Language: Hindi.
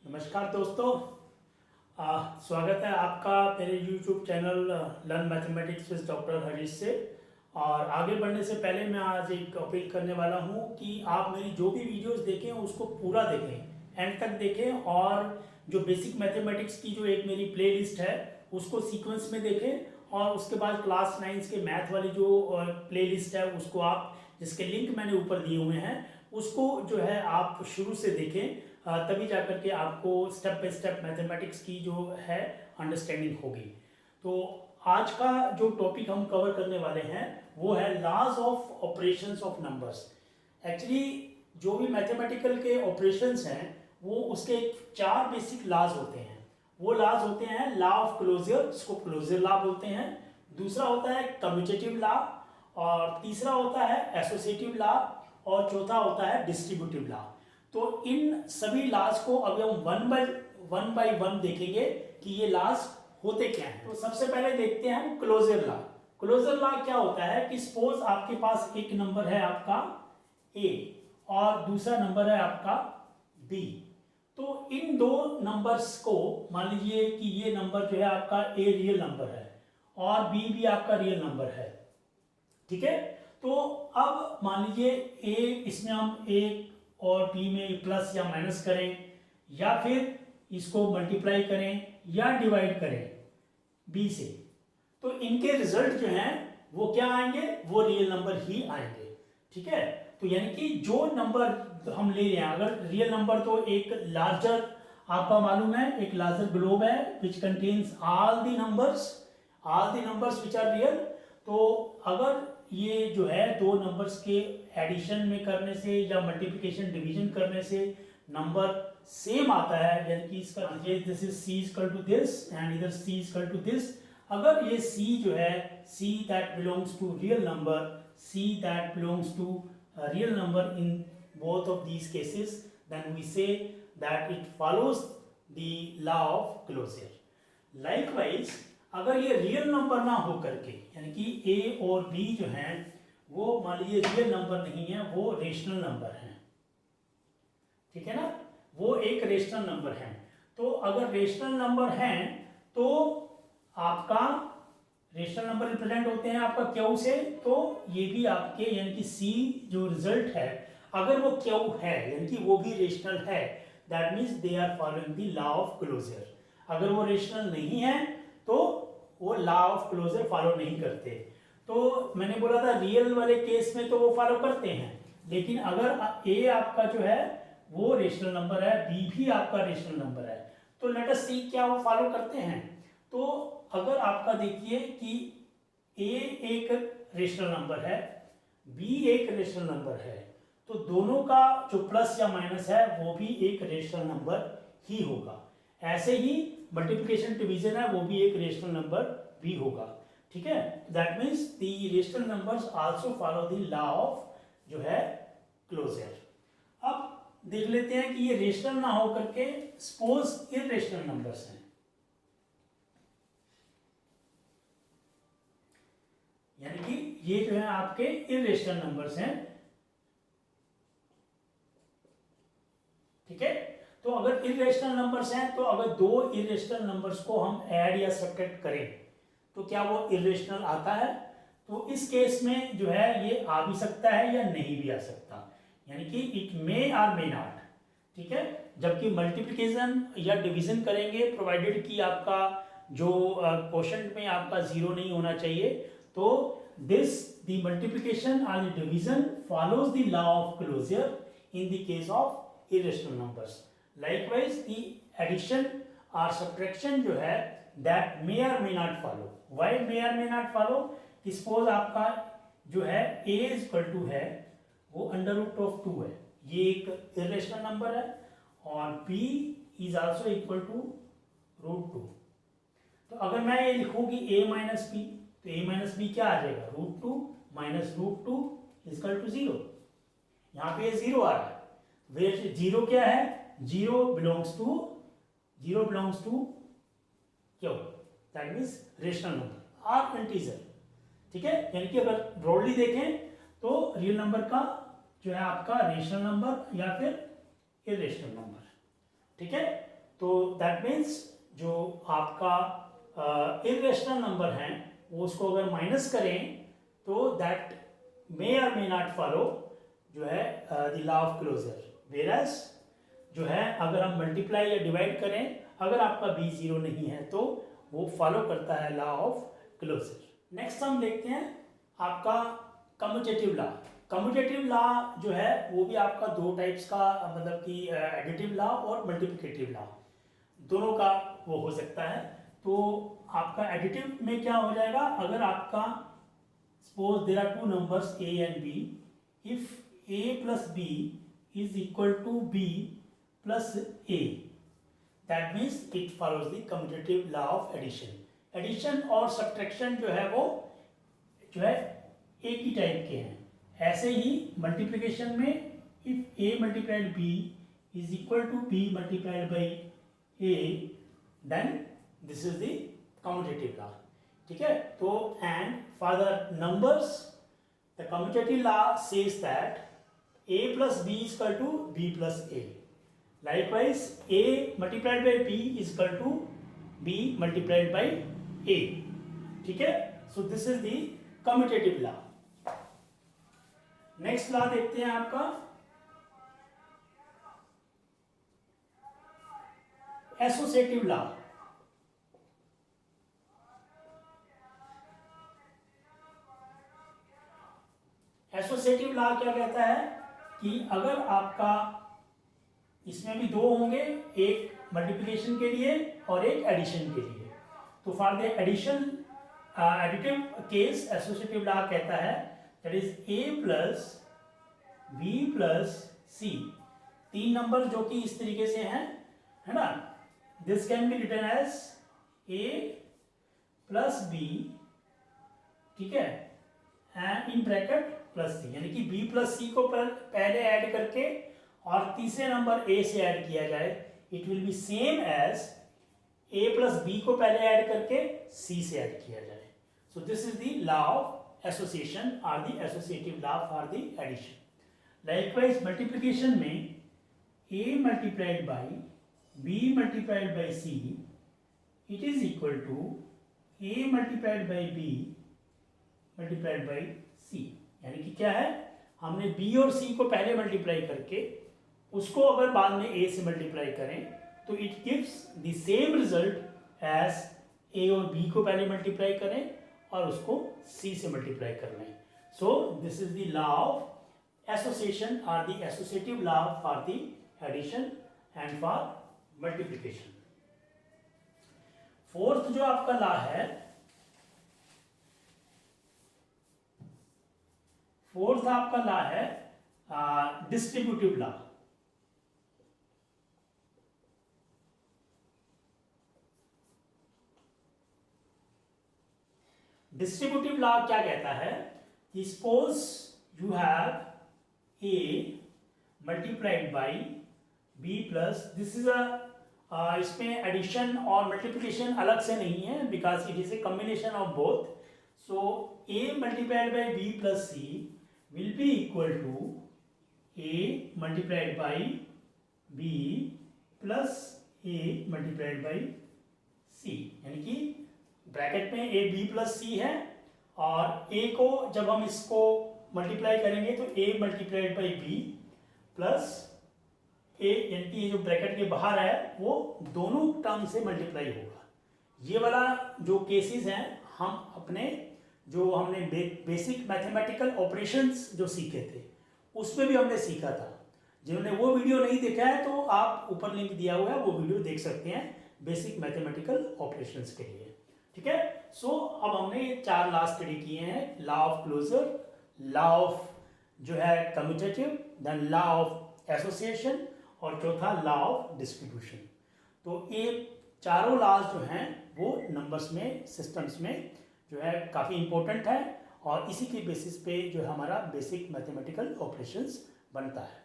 नमस्कार दोस्तों। स्वागत है आपका मेरे YouTube channel learn mathematics with doctor Harish से। और आगे बढ़ने से पहले मैं आज एक अपील करने वाला हूं कि आप मेरी जो भी वीडियोस देखें उसको पूरा देखें, एंड तक देखें। और जो बेसिक मैथमेटिक्स की जो एक मेरी प्लेलिस्ट है उसको सीक्वेंस में देखें, और उसके बाद क्लास 9 के मैथ वाली जो प्लेलिस्ट है उसको आप, जिसके लिंक मैंने ऊपर दिए हुए हैं, उसको जो है आप शुरू से देखें। तभी जाकर के आपको स्टेप बाय स्टेप मैथमेटिक्स की जो है अंडरस्टैंडिंग होगी। तो आज का जो टॉपिक हम कवर करने वाले हैं वो है laws of operations of numbers. Actually जो भी मैथमेटिकल के ऑपरेशंस हैं वो उसके 4 बेसिक लॉज होते हैं। वो लॉज होते हैं लॉ ऑफ क्लोजर, इसको क्लोजर लॉ बोलते हैं। दूसरा होता है कम्यूटेटिव लॉ, और तीसरा होता है एसोसिएटिव लॉ, और चौथा होता है डिस्ट्रीब्यूटिव लॉ। तो इन सभी लॉज को अभी हम वन बाय वन देखेंगे कि ये लॉज होते क्या हैं। तो सबसे पहले देखते हैं हम क्लोजर लॉ। क्लोजर लॉ क्या होता है कि सपोज आपके पास एक नंबर है आपका ए और दूसरा नंबर है आपका बी। तो इन दो नंबर्स को मान लीजिए कि ये नंबर जो है आपका ए रियल नंबर है और बी भी आपका रियल नंबर है, ठीक है। तो अब मान लीजिए ए, इसमें हम ए और बी में प्लस या माइनस करें, या फिर इसको मल्टीप्लाई करें या डिवाइड करें बी से, तो इनके रिजल्ट जो हैं वो क्या आएंगे, वो रियल नंबर ही आएंगे, ठीक है। तो यानी कि जो नंबर हम ले रहे हैं, अगर रियल नंबर तो एक लार्जर, आपका मालूम है एक लार्जर ग्लोब है which contains all the numbers which are real. तो अगर ये जो है दो नंबर्स के एडिशन में करने से या मल्टीप्लिकेशन डिवीजन करने से नंबर सेम आता है, यानी कि इसका this is C equal to this and इधर सी इक्वल टू दिस। अगर ये सी जो है C that belongs to real number, C that belongs to real number in both of these cases, then we say that it follows the law of closure. Likewise अगर ये रियल नंबर ना हो करके, यानी कि ए और बी जो हैं वो मान लीजिए रियल नंबर नहीं है, वो रेशनल नंबर हैं, ठीक है ना, वो एक रेशनल नंबर है। तो अगर रेशनल नंबर हैं तो आपका रेशनल नंबर रिप्रेजेंट होते हैं आपका क्यू से, तो ये भी आपके यानी कि सी जो रिजल्ट है अगर वो क्यू है यानी कि वो भी रेशनल है, that means they are following the law of closure. अगर वो रेशनल नहीं है तो वो लॉ ऑफ क्लोजर फॉलो नहीं करते। तो मैंने बोला था रियल वाले केस में तो वो फॉलो करते हैं, लेकिन अगर ए आपका जो है वो रेशनल नंबर है, बी भी आपका रेशनल नंबर है, तो लेट अस सी क्या वो फॉलो करते हैं। तो अगर आपका देखिए कि ए एक रेशनल नंबर है, बी एक रेशनल नंबर है, तो दोनों का जो प्लस या माइनस है वो भी एक रेशनल नंबर ही होगा। ऐसे ही मल्टीप्लिकेशन डिवीजन है वो भी एक रेशनल नंबर भी होगा, ठीक है। That means the rational numbers also follow the law of जो है क्लोजर। अब देख लेते हैं कि ये रेशनल ना हो करके सपोज इररेशनल नंबर्स हैं, यानी कि ये जो है आपके इररेशनल नंबर्स हैं, ठीक है। तो अगर इररेशनल नंबर्स हैं तो अगर दो इररेशनल नंबर्स को हम ऐड या सब्ट्रैक्ट करें तो क्या वो इररेशनल आता है। तो इस केस में जो है ये आ भी सकता है या नहीं भी आ सकता, यानी कि इट मे और मे नॉट, ठीक है। जबकि मल्टीप्लिकेशन या डिवीजन करेंगे प्रोवाइडेड कि आपका जो क्वोशंट में आपका जीरो नहीं होना चाहिए, तो दिस द मल्टीप्लिकेशन और the division follows the law of closure in the case of irrational numbers. Likewise, the addition or subtraction जो है that may or may not follow. Why may or may not follow? कि suppose आपका जो है a is equal to है वो अंडर रूट ऑफ 2 है, ये एक इरेशनल नंबर है, और b is also equal to root 2। तो अगर मैं ये लिखूँ कि a माइनस बी, तो a माइनस बी क्या आ जाएगा, root 2 minus root 2 equal to 0। यहाँ पे 0 आ रहा है, वेर 0 क्या है, जीरो बिलोंग्स टू क्यों, दैट मीन्स रेशनल नंबर और इंटीजर, ठीक है। यानी कि अगर ब्रॉडली देखें तो रियल नंबर का जो है आपका रेशनल नंबर या फिर इरेशनल नंबर, ठीक है। तो दैट मीन्स जो आपका इरेशनल नंबर हैं वो उसको अगर माइनस करें तो दैट मे और मे नॉट फॉलो जो है the law of closure. Whereas जो है अगर हम मल्टीप्लाई या डिवाइड करें, अगर आपका b 0 नहीं है तो वो फॉलो करता है लॉ ऑफ क्लोजर। नेक्स्ट हम देखते हैं आपका कम्यूटेटिव लॉ। कम्यूटेटिव लॉ जो है वो भी आपका दो टाइप्स का, मतलब कि एडिटिव लॉ और मल्टीप्लिकेटिव लॉ दोनों का वो हो सकता है। तो आपका एडिटिव में क्या हो जाएगा, अगर आपका suppose there are two numbers a and b, if a plus b is equal to b plus a, that means it follows the commutative law of addition. Addition और सब्ट्रैक्शन जो है वो जो है एक ही टाइप के हैं। ऐसे ही मल्टीप्लिकेशन में if a multiplied b is equal to b multiplied by a, then this is the commutative law. ठीक है, तो and for the numbers the commutative law says that a plus b is equal to b plus a. Likewise, a multiplied by b is equal to b multiplied by a. ठीक है, so this is the commutative law. Next law देखते हैं आपका associative law. एसोसिएटिव लॉ क्या कहता है कि अगर आपका इसमें भी दो होंगे, एक मल्टीप्लिकेशन के लिए और एक एडिशन के लिए, तो for the addition additive case associative law कहता है that is a plus b plus c। तीन नंबर जो कि इस तरीके से हैं, है ना, this can be written as a plus b, ठीक है, and in bracket plus C, यानी कि b प्लस सी को पहले ऐड करके और तीसरे नंबर a से ऐड किया जाए, it will be same as a plus b को पहले ऐड करके c से ऐड किया जाए। So this is the law of association और the associative law for the addition. Likewise multiplication में a multiplied by b multiplied by c it is equal to a multiplied by b multiplied by c। यानी कि क्या है, हमने b और c को पहले मल्टीप्लाई करके उसको अगर बाद में a से मल्टीप्लाई करें तो it gives the same result as a और b को पहले मल्टीप्लाई करें और उसको c से मल्टीप्लाई कर लें। So this is the law of association और the associative law for the addition and for multiplication. Fourth जो आपका लॉ है, फोर्थ आपका लॉ है डिस्ट्रीब्यूटिव लॉ। डिस्ट्रीब्यूटिव लॉ क्या कहता है कि suppose you have a multiplied by b plus, this is a इसमें एडिशन और मल्टीप्लिकेशन अलग से नहीं है because it is a combination of both. So a multiplied by b plus c will be equal to a multiplied by b plus a multiplied by c। यानी कि ब्रैकेट में a b प्लस c है और a को जब हम इसको मल्टीप्लाई करेंगे तो a multiplied by b plus a, यानी कि ये जो ब्रैकेट के बाहर है वो दोनों टर्म से मल्टीप्लाई होगा। ये वाला जो केसेस हैं हम अपने जो हमने बेसिक मैथमेटिकल ऑपरेशंस जो सीखे थे उसमें भी हमने सीखा था। जिन्होंने वो वीडियो नहीं देखा है तो आप ऊपर लिंक दिया हुआ है, वो वीडियो देख सकते हैं बेसिक मैथमेटिकल ऑपरेशंस के लिए। ठीक है, सो अब हमने ये चार लॉ स्टडी किए हैं, law of closure, law of जो है commutative, then law of association और चौथा लॉ ऑफ डिस्ट्रीब्यूशन। तो ये चारों लॉज जो हैं वो नंबर्स में, सिस्टम्स में जो है काफ़ी इंपॉर्टेंट है और इसी के बेसिस पे जो है हमारा बेसिक मैथमेटिकल ऑपरेशंस बनता है।